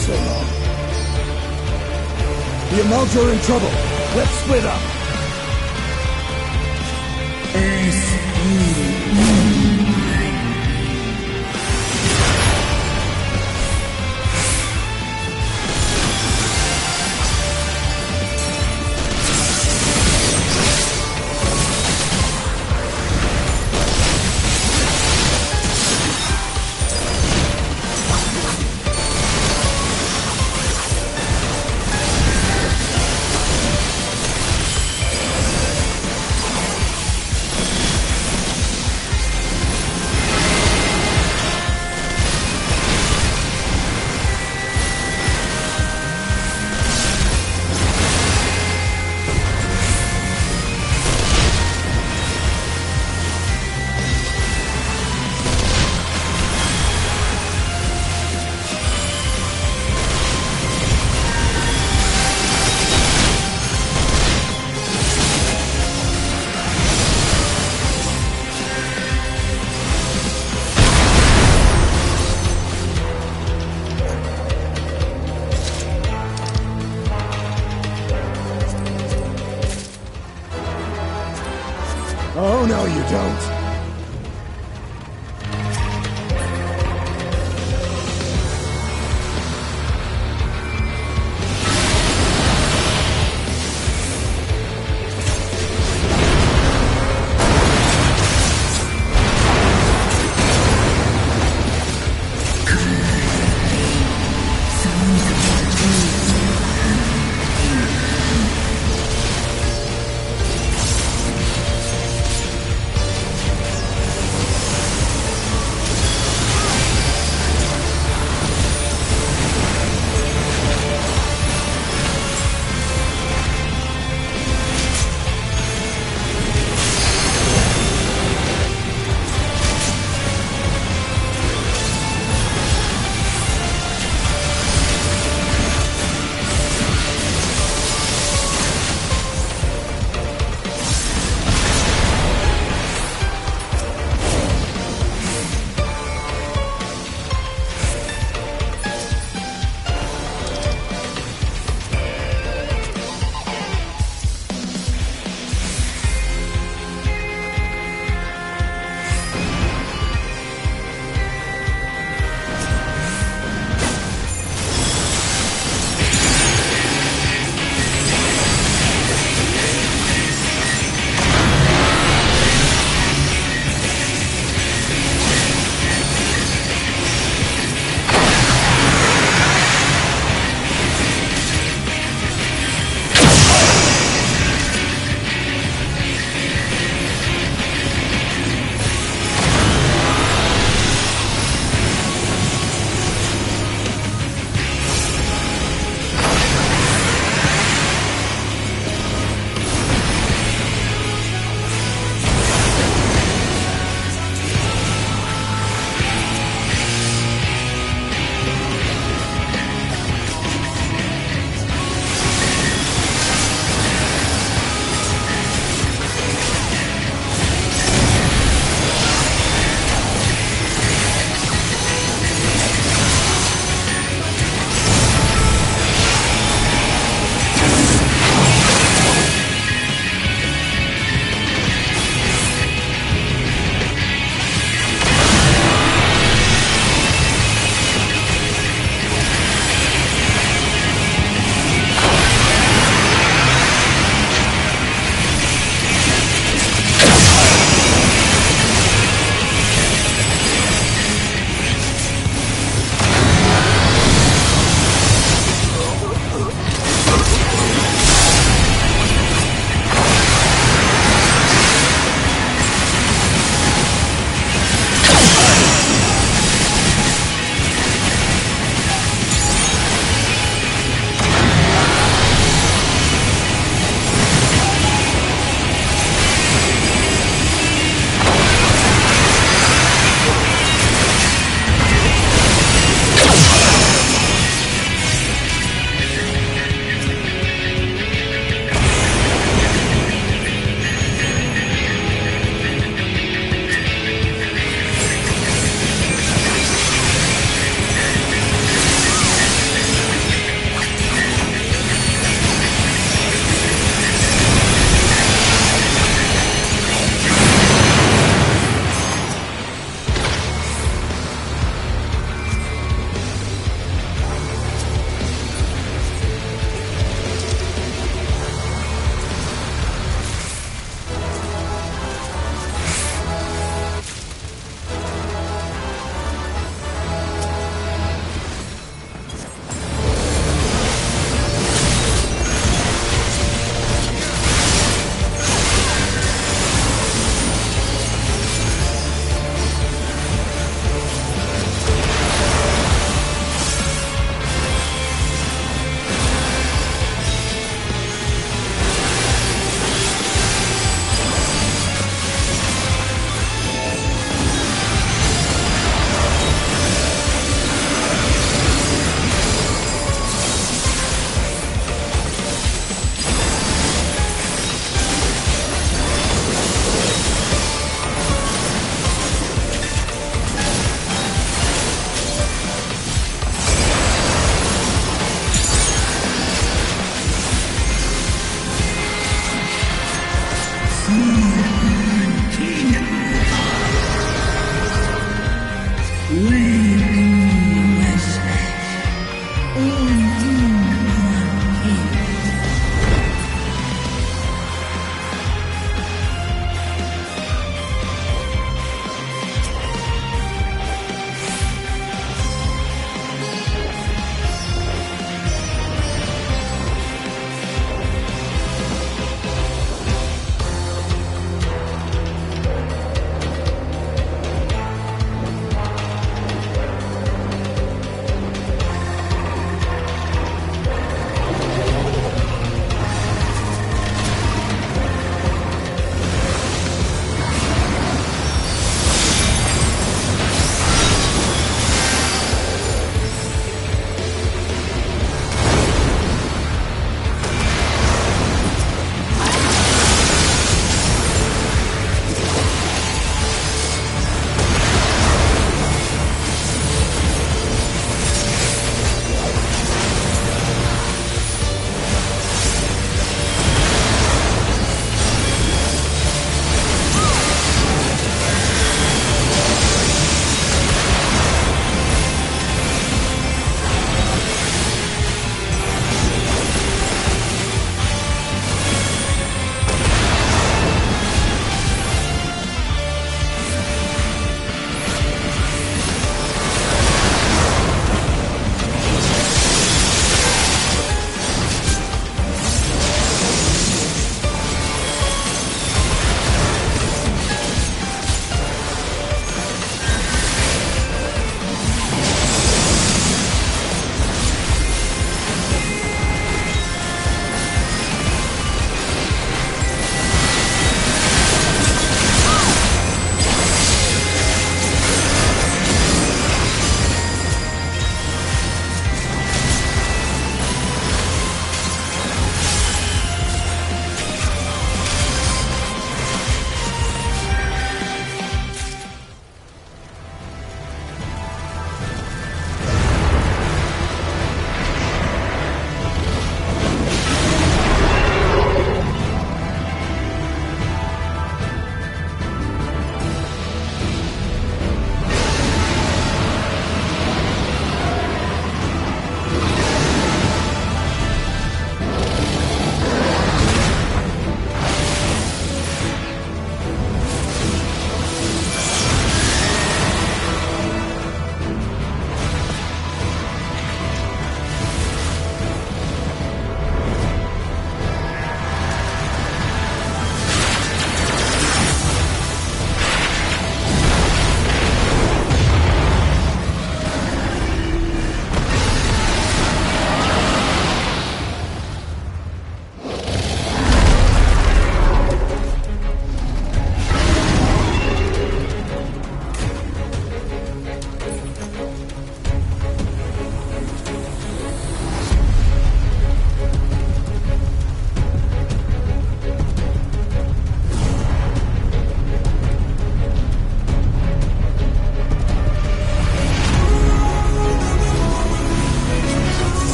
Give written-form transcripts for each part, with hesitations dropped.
so long. The Amalja are in trouble. Let's split up. Oh, no, you don't.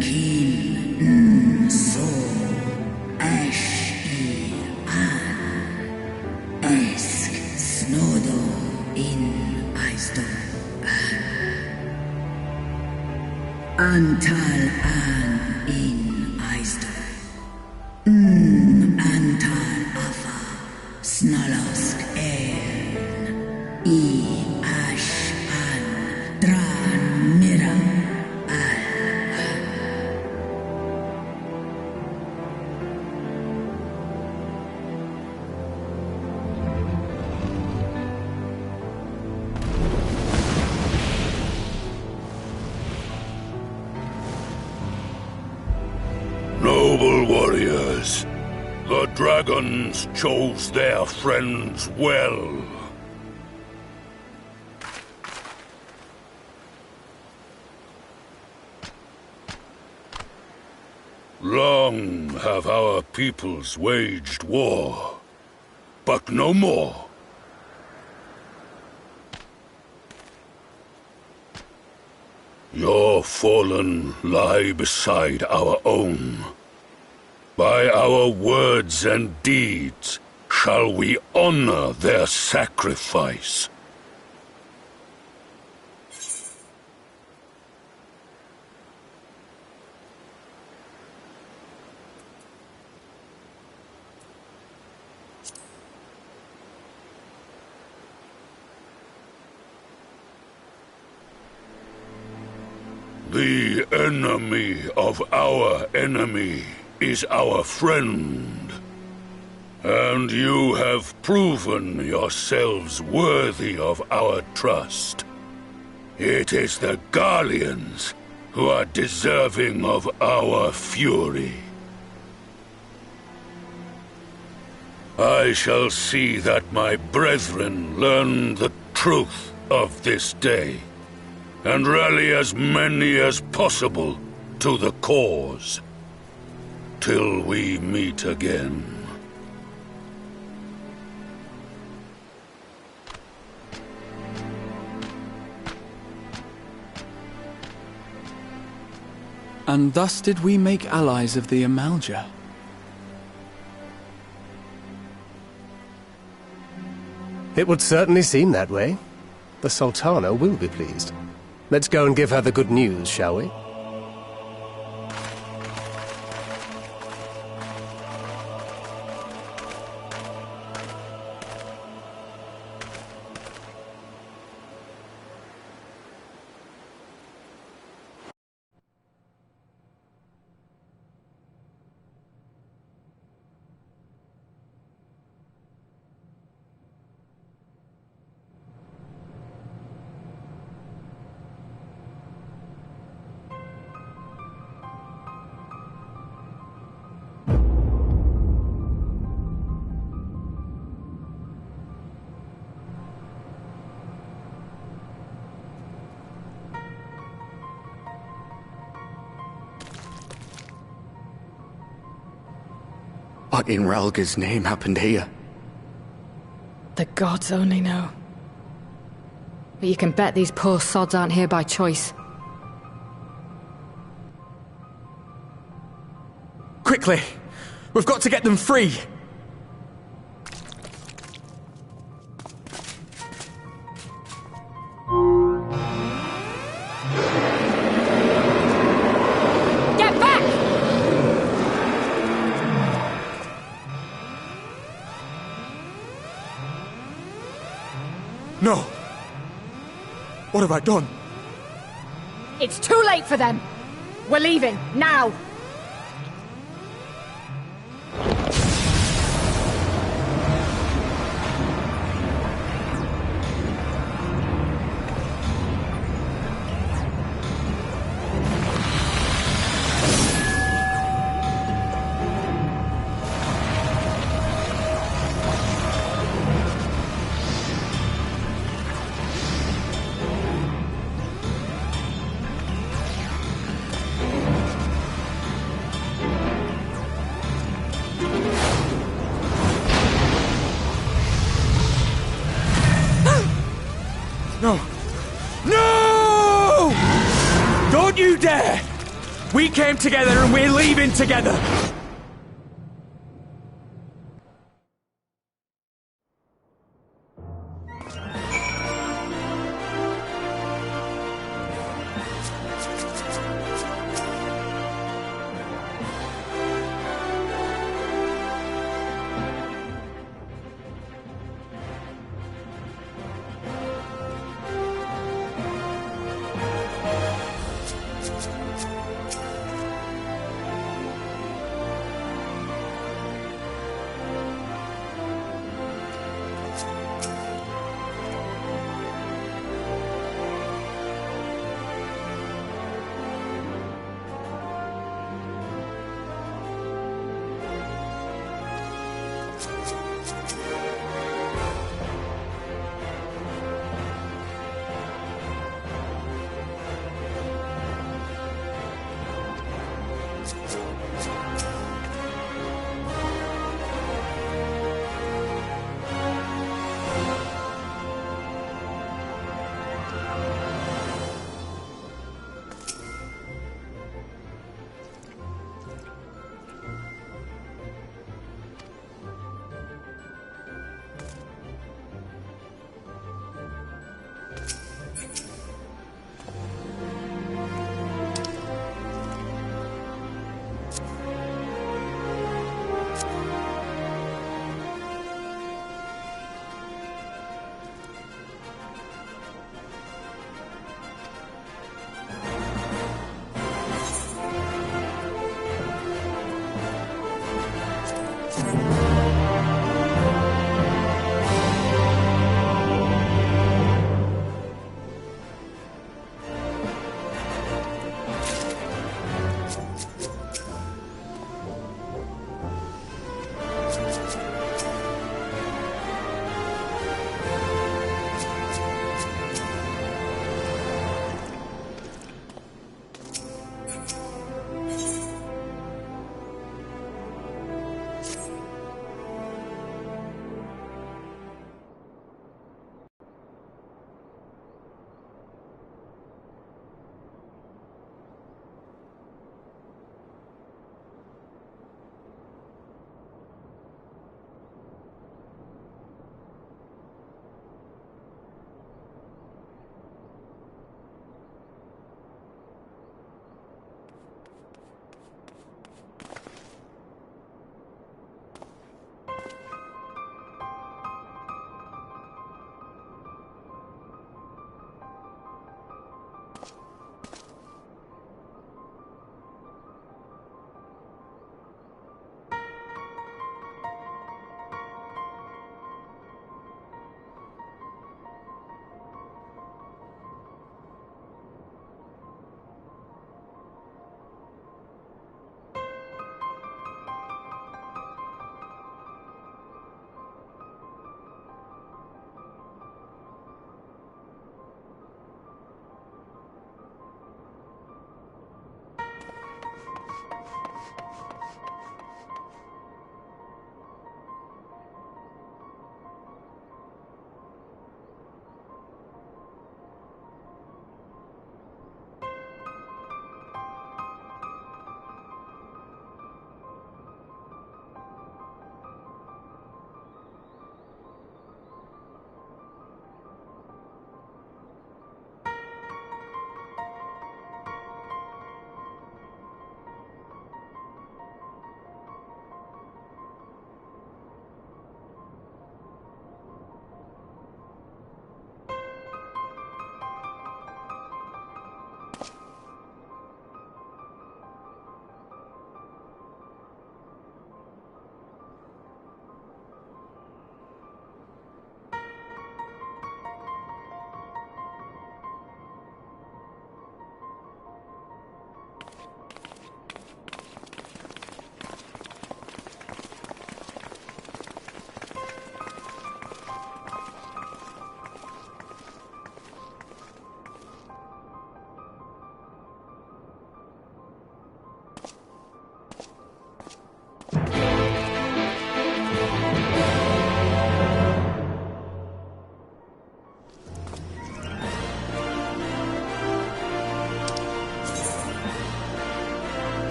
Kin so ash an esk snodo in aisto antal an in aisto antal afa snalosk I ash an dran mira Noble warriors, the dragons chose their friends well. Long have our peoples waged war, but no more. Your fallen lie beside our own. By our words and deeds shall we honor their sacrifice. The enemy of our enemy is our friend. And you have proven yourselves worthy of our trust. It is the Guardians who are deserving of our fury. I shall see that my brethren learn the truth of this day, and rally as many as possible to the cause, till we meet again. And thus did we make allies of the Amalja. It would certainly seem that way. The Sultana will be pleased. Let's go and give her the good news, shall we? What in Ralga's name happened here? The gods only know. But you can bet these poor sods aren't here by choice. Quickly! We've got to get them free! Get back! No! What have I done? It's too late for them! We're leaving, now! We came together and we're leaving together!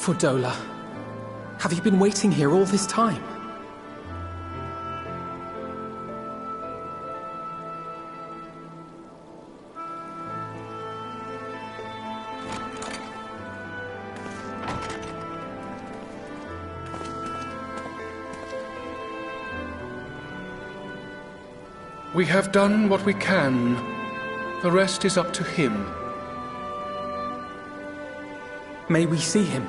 for Dola? Have you been waiting here all this time? We have done what we can. The rest is up to him. May we see him?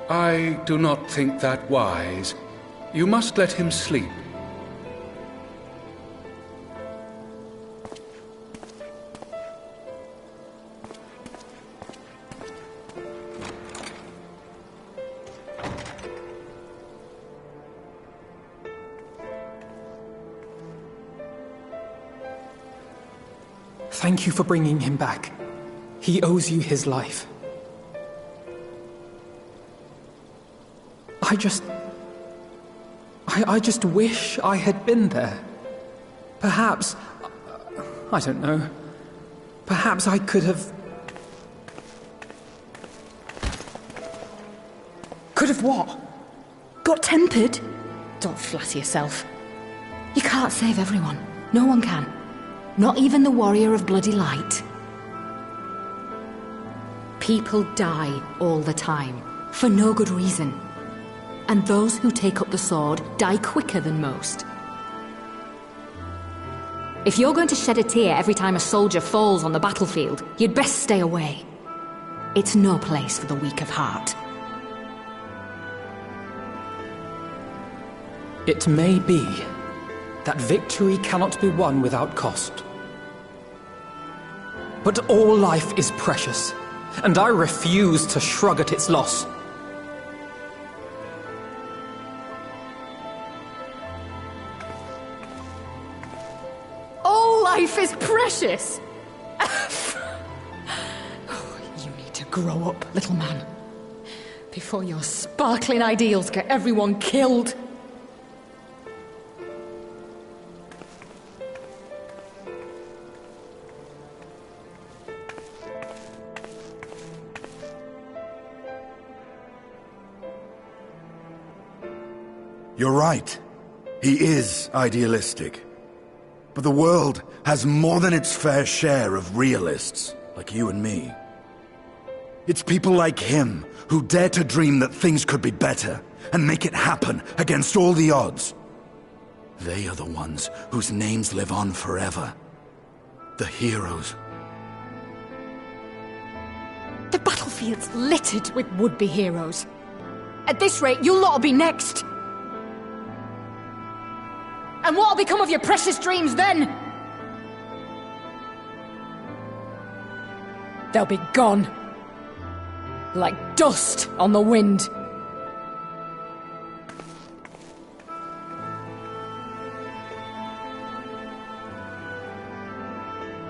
I do not think that wise. You must let him sleep. Thank you for bringing him back. He owes you his life. I just wish I had been there. Perhaps, I don't know, perhaps I could have... Could have what? Got tempered? Don't flatter yourself. You can't save everyone. No one can. Not even the warrior of bloody light. People die all the time, for no good reason. And those who take up the sword die quicker than most. If you're going to shed a tear every time a soldier falls on the battlefield, you'd best stay away. It's no place for the weak of heart. It may be that victory cannot be won without cost. But all life is precious, and I refuse to shrug at its loss. All life is precious! You need to grow up, little man. Before your sparkling ideals get everyone killed. You're right. He is idealistic. But the world has more than its fair share of realists, like you and me. It's people like him who dare to dream that things could be better, and make it happen against all the odds. They are the ones whose names live on forever. The heroes. The battlefield's littered with would-be heroes. At this rate, you lot'll be next. And what'll become of your precious dreams then? They'll be gone. Like dust on the wind.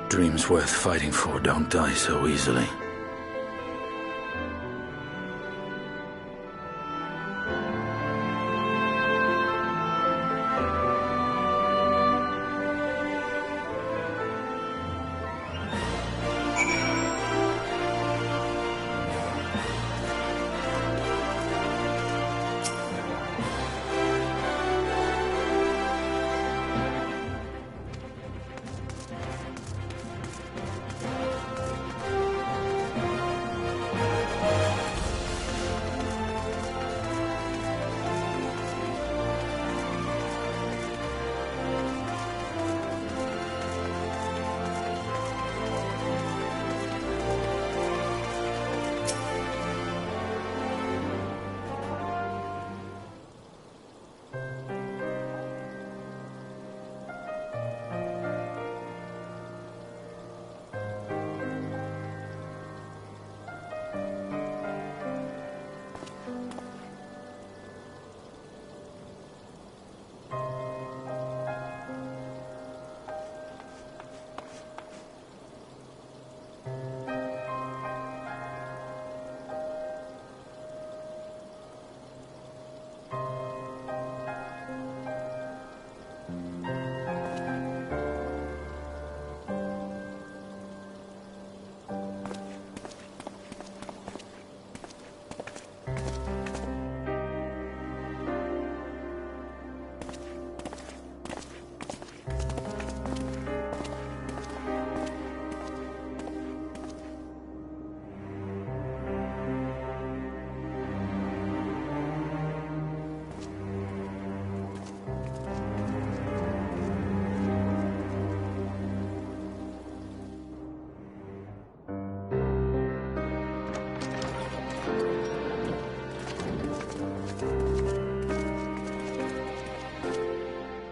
Dreams worth fighting for don't die so easily.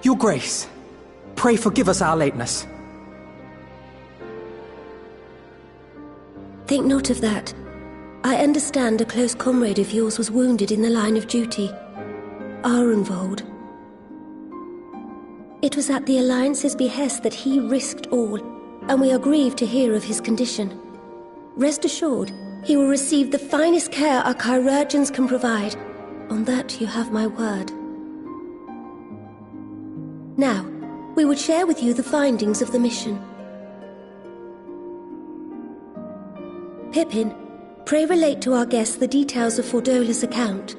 Your Grace, pray forgive us our lateness. Think not of that. I understand a close comrade of yours was wounded in the line of duty. Arenvold. It was at the Alliance's behest that he risked all, and we are grieved to hear of his condition. Rest assured, he will receive the finest care our chirurgeons can provide. On that you have my word. Now, we would share with you the findings of the mission. Pippin, pray relate to our guests the details of Fordola's account.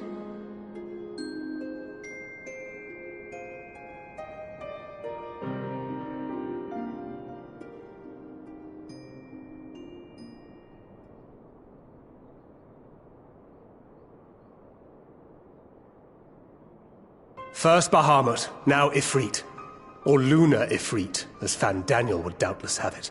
First Bahamut, now Ifrit. Or Lunar Ifrit, as Fan Daniel would doubtless have it.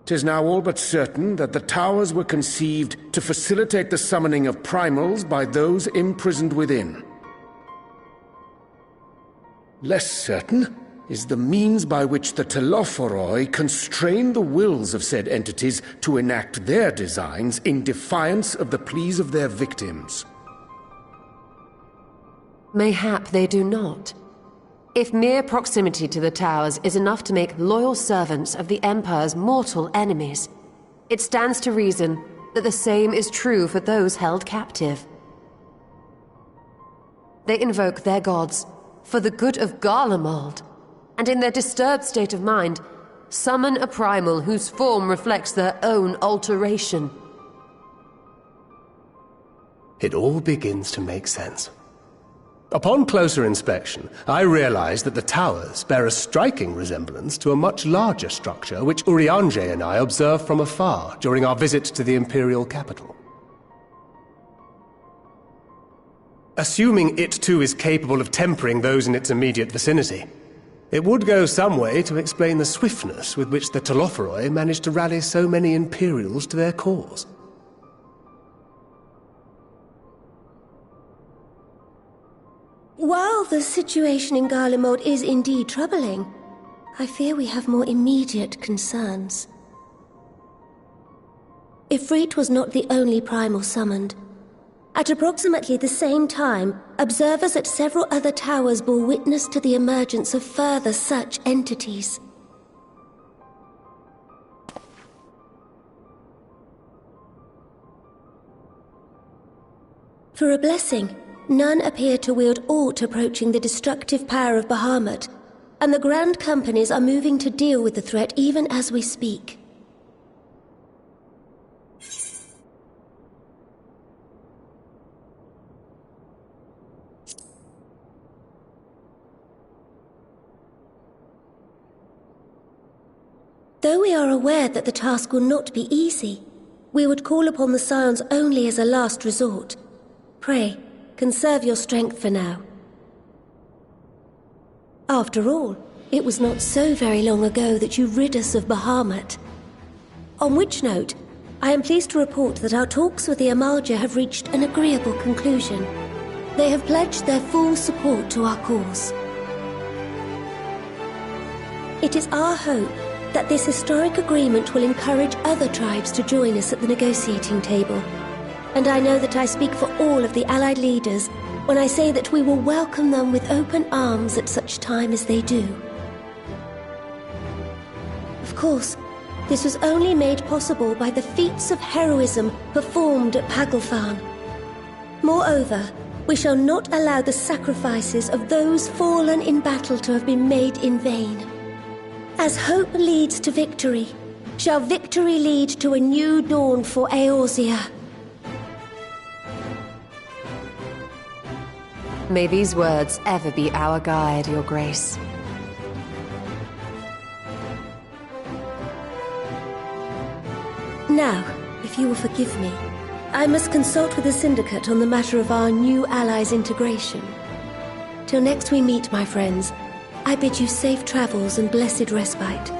'Tis now all but certain that the towers were conceived to facilitate the summoning of primals by those imprisoned within. Less certain is the means by which the Telophoroi constrain the wills of said entities to enact their designs in defiance of the pleas of their victims. Mayhap they do not. If mere proximity to the towers is enough to make loyal servants of the Empire's mortal enemies, it stands to reason that the same is true for those held captive. They invoke their gods for the good of Garlemald, and in their disturbed state of mind, summon a primal whose form reflects their own alteration. It all begins to make sense. Upon closer inspection, I realized that the towers bear a striking resemblance to a much larger structure which Urianger and I observed from afar during our visit to the Imperial capital. Assuming it too is capable of tempering those in its immediate vicinity, it would go some way to explain the swiftness with which the Telophoroi managed to rally so many Imperials to their cause. While the situation in Garlemald is indeed troubling, I fear we have more immediate concerns. Ifrit was not the only primal summoned. At approximately the same time, observers at several other towers bore witness to the emergence of further such entities. For a blessing, none appear to wield aught approaching the destructive power of Bahamut, and the Grand Companies are moving to deal with the threat even as we speak. Though we are aware that the task will not be easy, we would call upon the Scions only as a last resort. Pray, conserve your strength for now. After all, it was not so very long ago that you rid us of Bahamut. On which note, I am pleased to report that our talks with the Amalja have reached an agreeable conclusion. They have pledged their full support to our cause. It is our hope that this historic agreement will encourage other tribes to join us at the negotiating table. And I know that I speak for all of the Allied leaders when I say that we will welcome them with open arms at such time as they do. Of course, this was only made possible by the feats of heroism performed at Paglfan. Moreover, we shall not allow the sacrifices of those fallen in battle to have been made in vain. As hope leads to victory, shall victory lead to a new dawn for Eorzea. May these words ever be our guide, Your Grace. Now, if you will forgive me, I must consult with the Syndicate on the matter of our new allies' integration. Till next we meet, my friends, I bid you safe travels and blessed respite.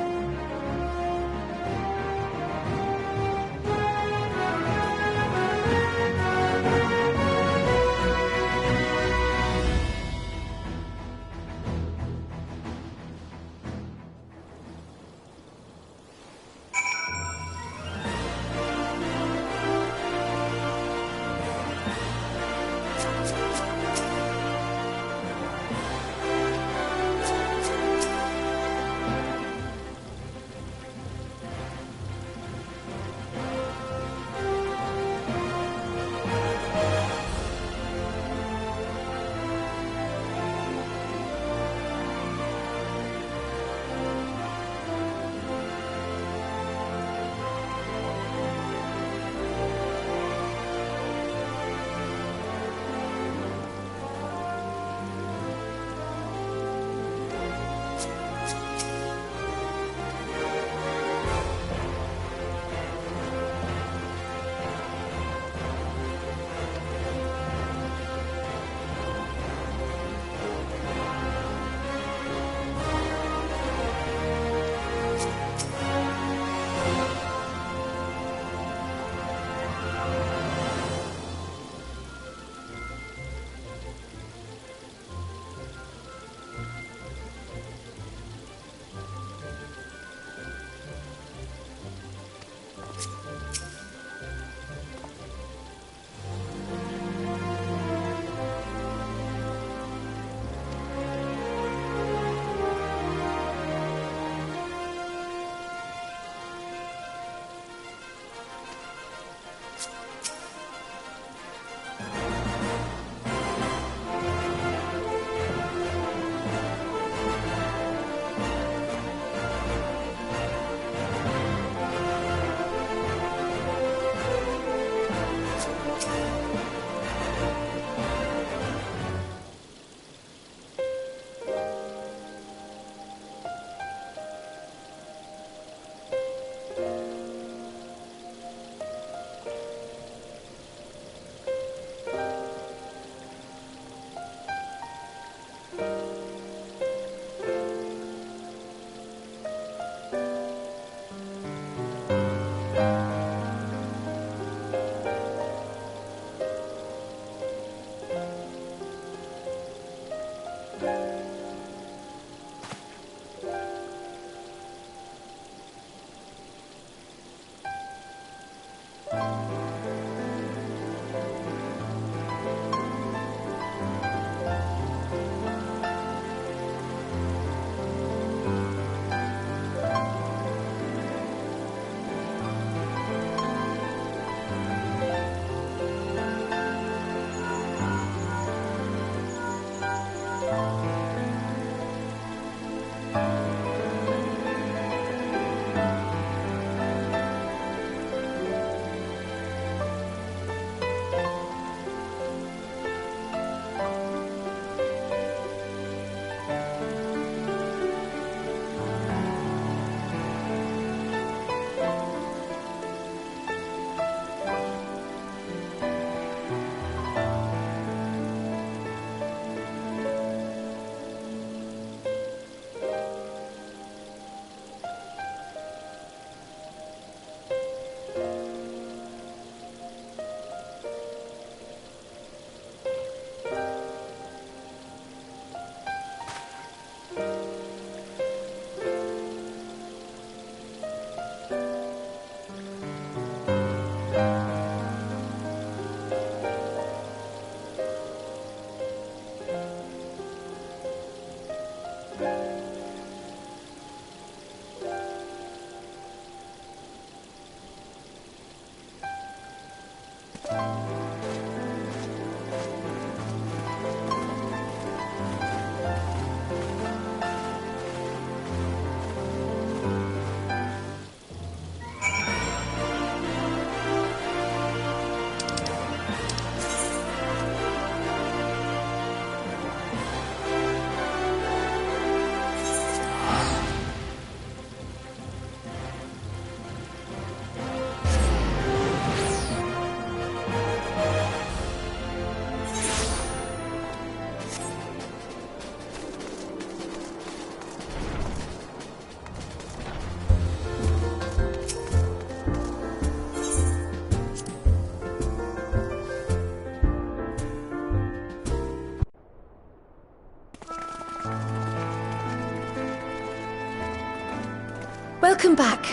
Welcome back.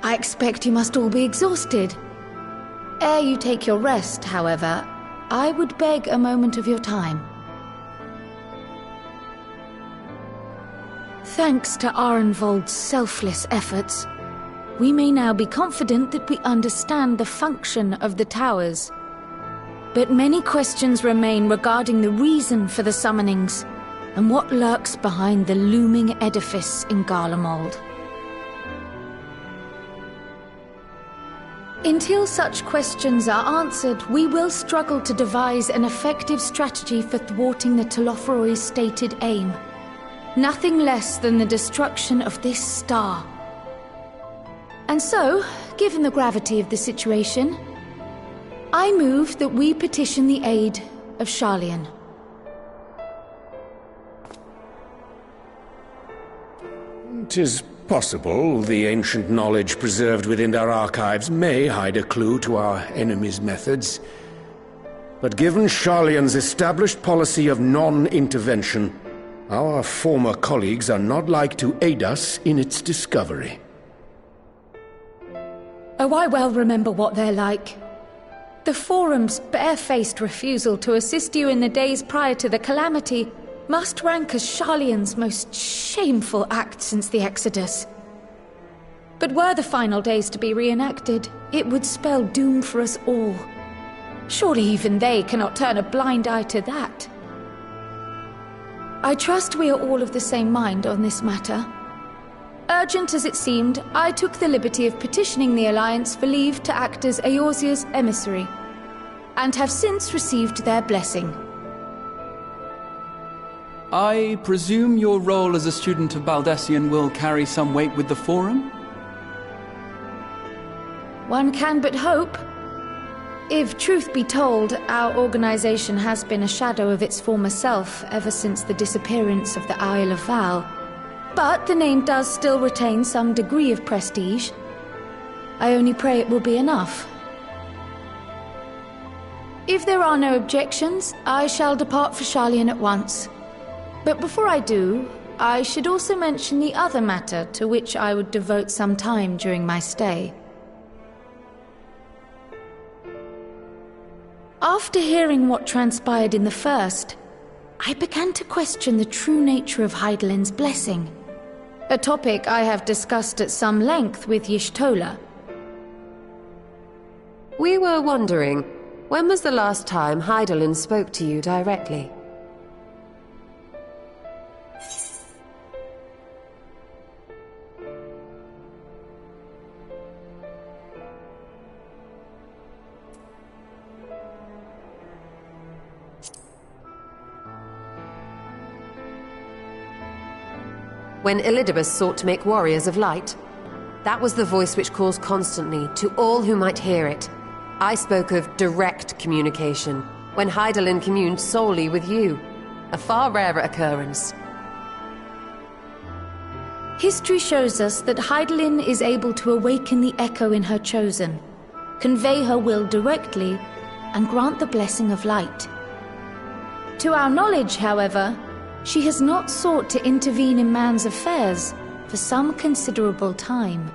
I expect you must all be exhausted. Ere you take your rest, however, I would beg a moment of your time. Thanks to Arenvold's selfless efforts, we may now be confident that we understand the function of the towers. But many questions remain regarding the reason for the summonings, and what lurks behind the looming edifice in Garlemald. Until such questions are answered, we will struggle to devise an effective strategy for thwarting the Telophoroi's stated aim. Nothing less than the destruction of this star. And so, given the gravity of the situation, I move that we petition the aid of Sharlayan. "'Tis possible the ancient knowledge preserved within our archives may hide a clue to our enemy's methods. But given Sharlayan's established policy of non-intervention, our former colleagues are not like to aid us in its discovery." Oh, I well remember what they're like. The Forum's barefaced refusal to assist you in the days prior to the calamity must rank as Sharlayan's most shameful act since the Exodus. But were the final days to be reenacted, it would spell doom for us all. Surely even they cannot turn a blind eye to that. I trust we are all of the same mind on this matter. Urgent as it seemed, I took the liberty of petitioning the Alliance for leave to act as Eorzea's emissary, and have since received their blessing. I presume your role as a student of Baldessian will carry some weight with the Forum? One can but hope. If truth be told, our organization has been a shadow of its former self ever since the disappearance of the Isle of Val. But the name does still retain some degree of prestige. I only pray it will be enough. If there are no objections, I shall depart for Sharlayan at once. But before I do, I should also mention the other matter to which I would devote some time during my stay. After hearing what transpired in the first, I began to question the true nature of Hydaelyn's blessing, a topic I have discussed at some length with Y'shtola. We were wondering, when was the last time Hydaelyn spoke to you directly? When Elidibus sought to make warriors of light. That was the voice which calls constantly, to all who might hear it. I spoke of direct communication, when Hydaelyn communed solely with you. A far rarer occurrence. History shows us that Hydaelyn is able to awaken the echo in her chosen, convey her will directly, and grant the blessing of light. To our knowledge, however, she has not sought to intervene in man's affairs for some considerable time.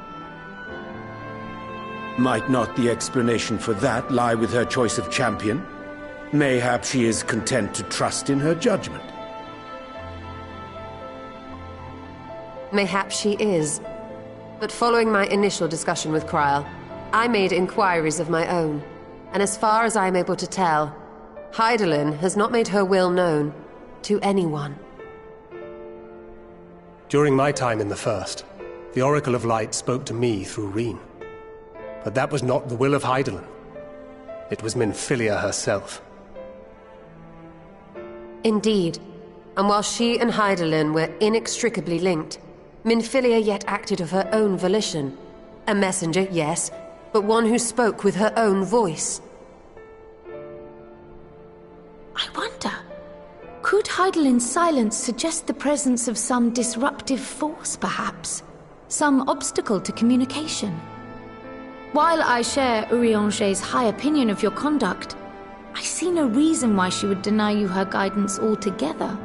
Might not the explanation for that lie with her choice of champion? Mayhap she is content to trust in her judgment. Mayhap she is. But following my initial discussion with Kryl, I made inquiries of my own, And as far as I am able to tell, Hydaelyn has not made her will known to anyone. During my time in the First, the Oracle of Light spoke to me through Reen. But that was not the will of Hydaelyn. It was Minfilia herself. Indeed. And while she and Hydaelyn were inextricably linked, Minfilia yet acted of her own volition. A messenger, yes, but one who spoke with her own voice. I wonder, could Hydaelyn's silence suggest the presence of some disruptive force, perhaps? Some obstacle to communication? While I share Urianger's high opinion of your conduct, I see no reason why she would deny you her guidance altogether.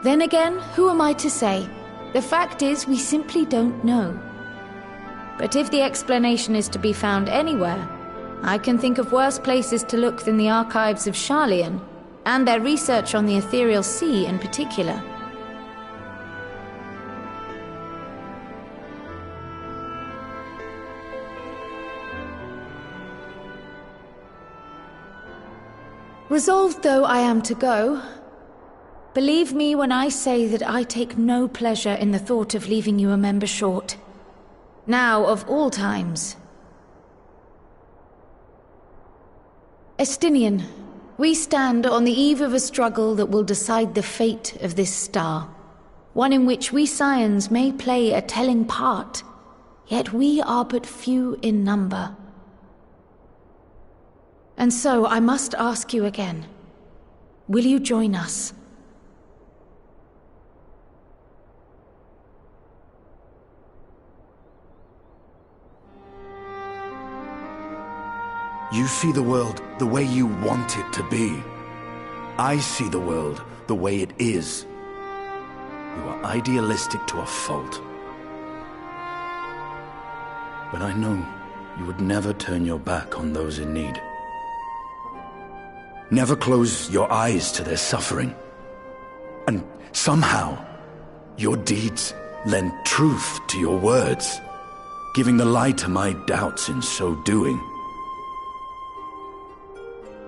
Then again, who am I to say? The fact is, we simply don't know. But if the explanation is to be found anywhere, I can think of worse places to look than the archives of Sharlayan, and their research on the Ethereal Sea in particular. Resolved though I am to go, believe me when I say that I take no pleasure in the thought of leaving you a member short. Now, of all times. Estinian, we stand on the eve of a struggle that will decide the fate of this star. One in which we Scions may play a telling part, yet we are but few in number. And so I must ask you again, will you join us? You see the world the way you want it to be. I see the world the way it is. You are idealistic to a fault. But I know you would never turn your back on those in need. Never close your eyes to their suffering. And somehow, your deeds lend truth to your words, giving the lie to my doubts in so doing.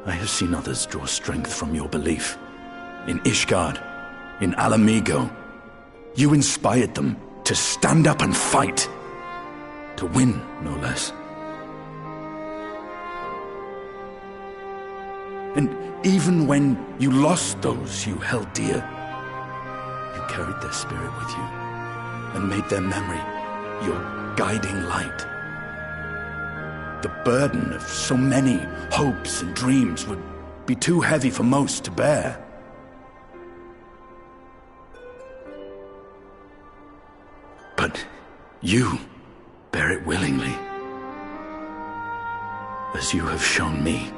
I have seen others draw strength from your belief. In Ishgard, in Alamigo, you inspired them to stand up and fight. To win, no less. And even when you lost those you held dear, you carried their spirit with you and made their memory your guiding light. The burden of so many hopes and dreams would be too heavy for most to bear. But you bear it willingly, as you have shown me.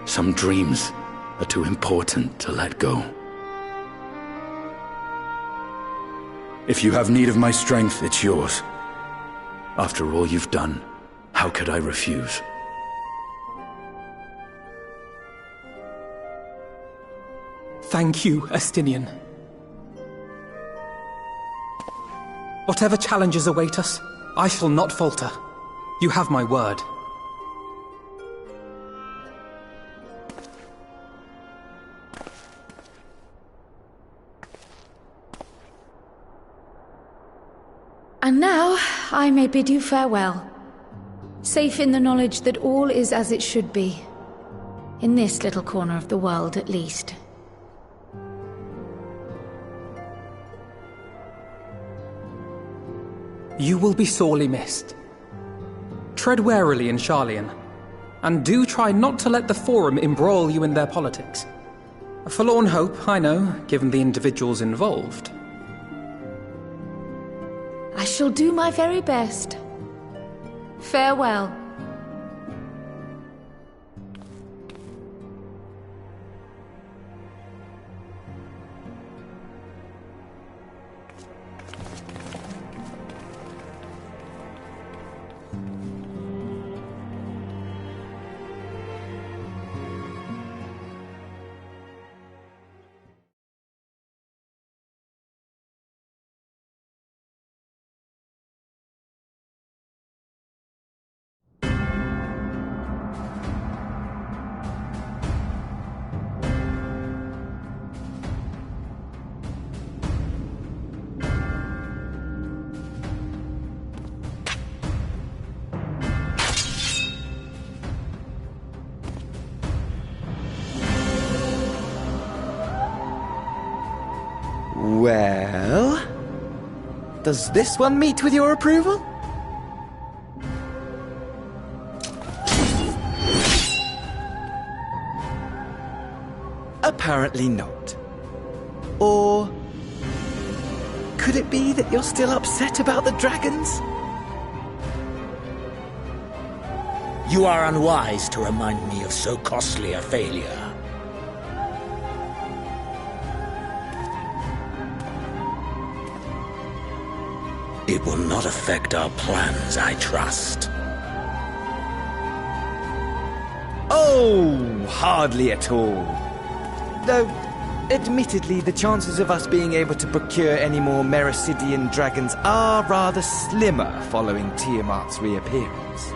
Some dreams are too important to let go. If you have need of my strength, it's yours. After all you've done, how could I refuse? Thank you, Estinian. Whatever challenges await us, I shall not falter. You have my word. And now, I may bid you farewell. Safe in the knowledge that all is as it should be. In this little corner of the world, at least. You will be sorely missed. Tread warily in Sharlayan, and do try not to let the Forum embroil you in their politics. A forlorn hope, I know, given the individuals involved. I shall do my very best. Farewell. Does this one meet with your approval? Apparently not. Or could it be that you're still upset about the dragons? You are unwise to remind me of so costly a failure. It will not affect our plans, I trust. Oh, hardly at all. Though, admittedly, the chances of us being able to procure any more Mericidian dragons are rather slimmer following Tiamat's reappearance.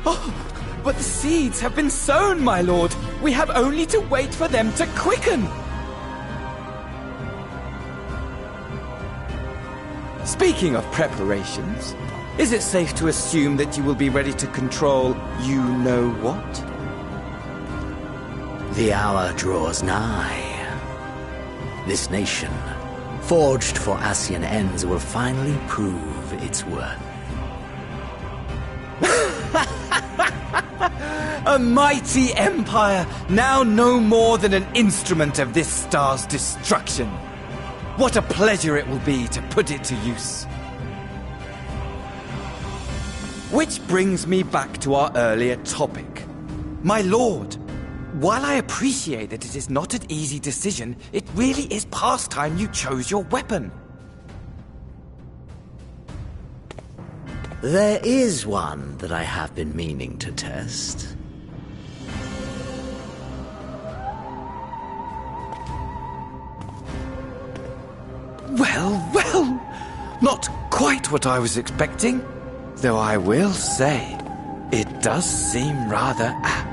Oh, but the seeds have been sown, my lord. We have only to wait for them to quicken. Speaking of preparations, is it safe to assume that you will be ready to control you-know-what? The hour draws nigh. This nation, forged for Ascian ends, will finally prove its worth. A mighty empire, now no more than an instrument of this star's destruction. What a pleasure it will be to put it to use. Which brings me back to our earlier topic. My lord, while I appreciate that it is not an easy decision, it really is past time you chose your weapon. There is one that I have been meaning to test. Well, well, not quite what I was expecting. Though I will say, it does seem rather apt.